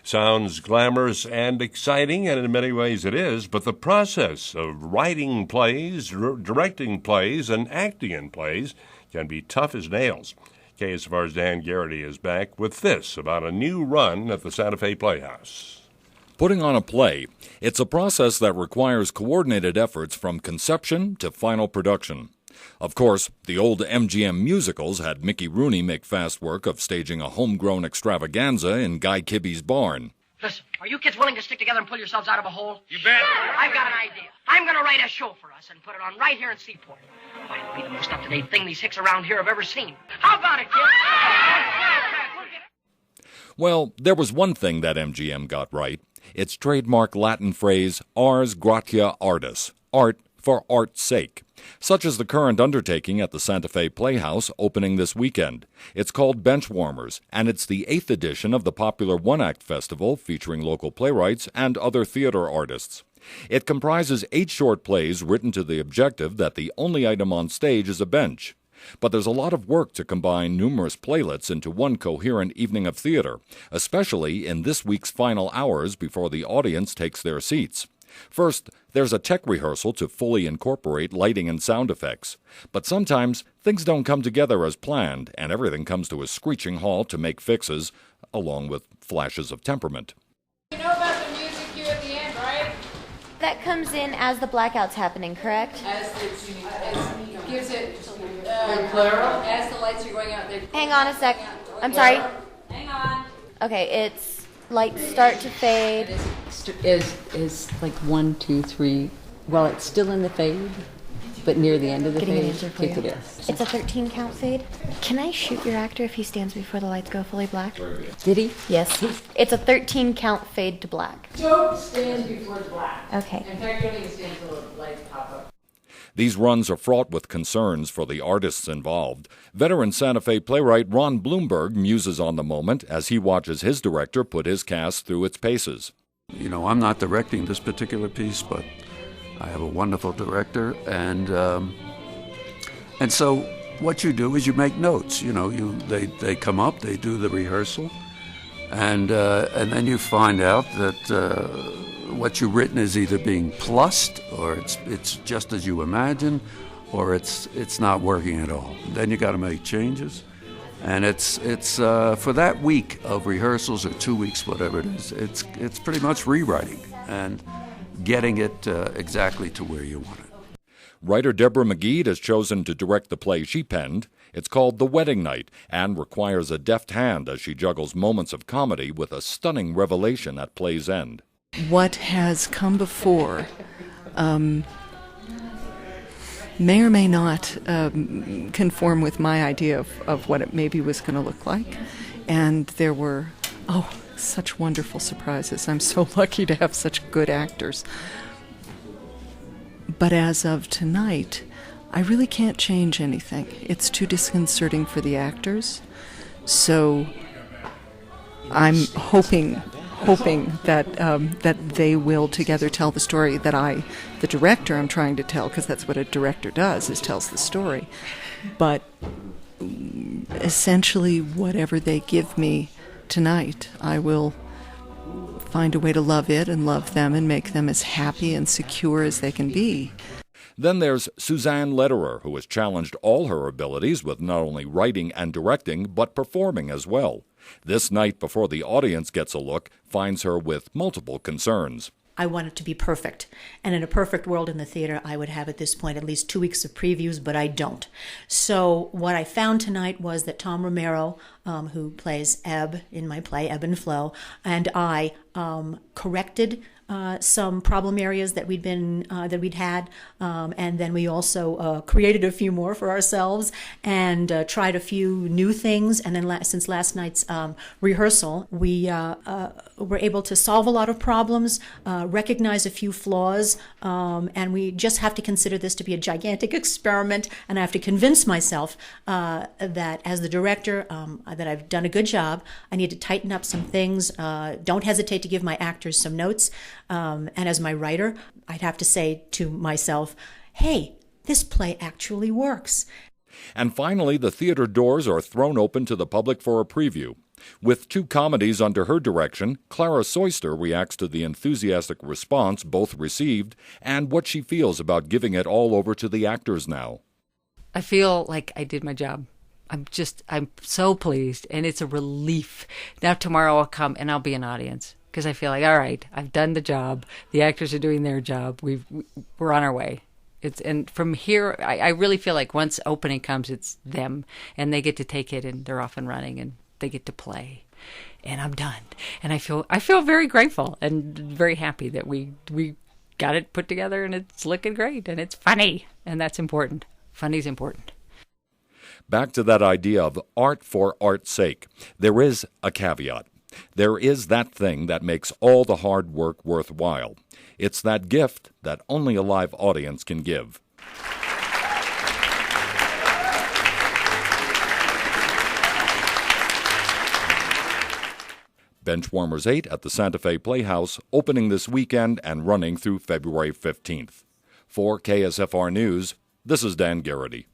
Sounds glamorous and exciting, and in many ways it is, but the process of writing plays, directing plays, and acting in plays can be tough as nails. KSFR's Dan Garrity is back with this about a new run at the Santa Fe Playhouse. Putting on a play, it's a process that requires coordinated efforts from conception to final production. Of course, the old MGM musicals had Mickey Rooney make fast work of staging a homegrown extravaganza in Guy Kibbe's barn. Listen, are you kids willing to stick together and pull yourselves out of a hole? You bet. I've got an idea. I'm going to write a show for us and put it on right here in Seaport. Why, it'll be the most up-to-date thing these hicks around here have ever seen. How about it, kids? Well, there was one thing that MGM got right. Its trademark Latin phrase, ars gratia artis, art for art's sake, such as the current undertaking at the Santa Fe Playhouse opening this weekend. It's called Benchwarmers, and it's the 8th edition of the popular one-act festival featuring local playwrights and other theater artists. It comprises 8 short plays written to the objective that the only item on stage is a bench. But there's a lot of work to combine numerous playlets into one coherent evening of theater, especially in this week's final hours before the audience takes their seats. First, there's a tech rehearsal to fully incorporate lighting and sound effects. But sometimes things don't come together as planned, and everything comes to a screeching halt to make fixes, along with flashes of temperament. You know about the music cue at the end, right? That comes in as the blackout's happening, correct? As gives it as the lights are going out. Hang on a sec. I'm sorry. Hang on. Okay, it's lights start to fade. Is like 1, 2, 3. Well, it's still in the fade, but near the end of the Getting fade. an answer for you. It is. It's a 13 count fade. Can I shoot your actor if he stands before the lights go fully black? Did he? Yes. It's a 13 count fade to black. Don't stand before the black. Okay. In fact, you don't even stand until the lights pop up. These runs are fraught with concerns for the artists involved. Veteran Santa Fe playwright Ron Bloomberg muses on the moment as he watches his director put his cast through its paces. You know, I'm not directing this particular piece, but I have a wonderful director, and so what you do is you make notes. You know, they come up, they do the rehearsal, and then you find out that what you've written is either being plussed, or it's just as you imagine, or it's not working at all. Then you got to make changes, and it's for that week of rehearsals or 2 weeks, whatever it is. It's pretty much rewriting and getting it exactly to where you want it. Writer Deborah McGee has chosen to direct the play she penned. It's called The Wedding Night and requires a deft hand as she juggles moments of comedy with a stunning revelation at play's end. What has come before may or may not conform with my idea of what it maybe was going to look like. And there were, such wonderful surprises. I'm so lucky to have such good actors. But as of tonight, I really can't change anything. It's too disconcerting for the actors. So I'm hoping that they will together tell the story that the director, I'm trying to tell, because that's what a director does, is tells the story. But essentially, whatever they give me tonight, I will find a way to love it and love them and make them as happy and secure as they can be. Then there's Suzanne Lederer, who has challenged all her abilities with not only writing and directing, but performing as well. This night, before the audience gets a look, finds her with multiple concerns. I want it to be perfect. And in a perfect world in the theater, I would have at this point at least 2 weeks of previews, but I don't. So what I found tonight was that Tom Romero, who plays Ebb in my play, Ebb and Flow, and I corrected some problem areas that we'd had, and then we also created a few more for ourselves and tried a few new things. And then since last night's rehearsal, we were able to solve a lot of problems, recognize a few flaws, and we just have to consider this to be a gigantic experiment. And I have to convince myself that as the director, that I've done a good job. I need to tighten up some things. Don't hesitate to give my actors some notes. And as my writer, I'd have to say to myself, hey, this play actually works. And finally, the theater doors are thrown open to the public for a preview. With 2 comedies under her direction, Clara Soyster reacts to the enthusiastic response both received and what she feels about giving it all over to the actors now. I feel like I did my job. I'm so pleased, and it's a relief. Now tomorrow I'll come and I'll be an audience because I feel like, all right, I've done the job. The actors are doing their job. We're on our way. And from here, I really feel like once opening comes, it's them, and they get to take it, and they're off and running, and they get to play, and I'm done. And I feel very grateful and very happy that we got it put together, and it's looking great, and it's funny, and that's important. Funny's important. Back to that idea of art for art's sake. There is a caveat. There is that thing that makes all the hard work worthwhile. It's that gift that only a live audience can give. Benchwarmers 8 at the Santa Fe Playhouse, opening this weekend and running through February 15th. For KSFR News, this is Dan Garrity.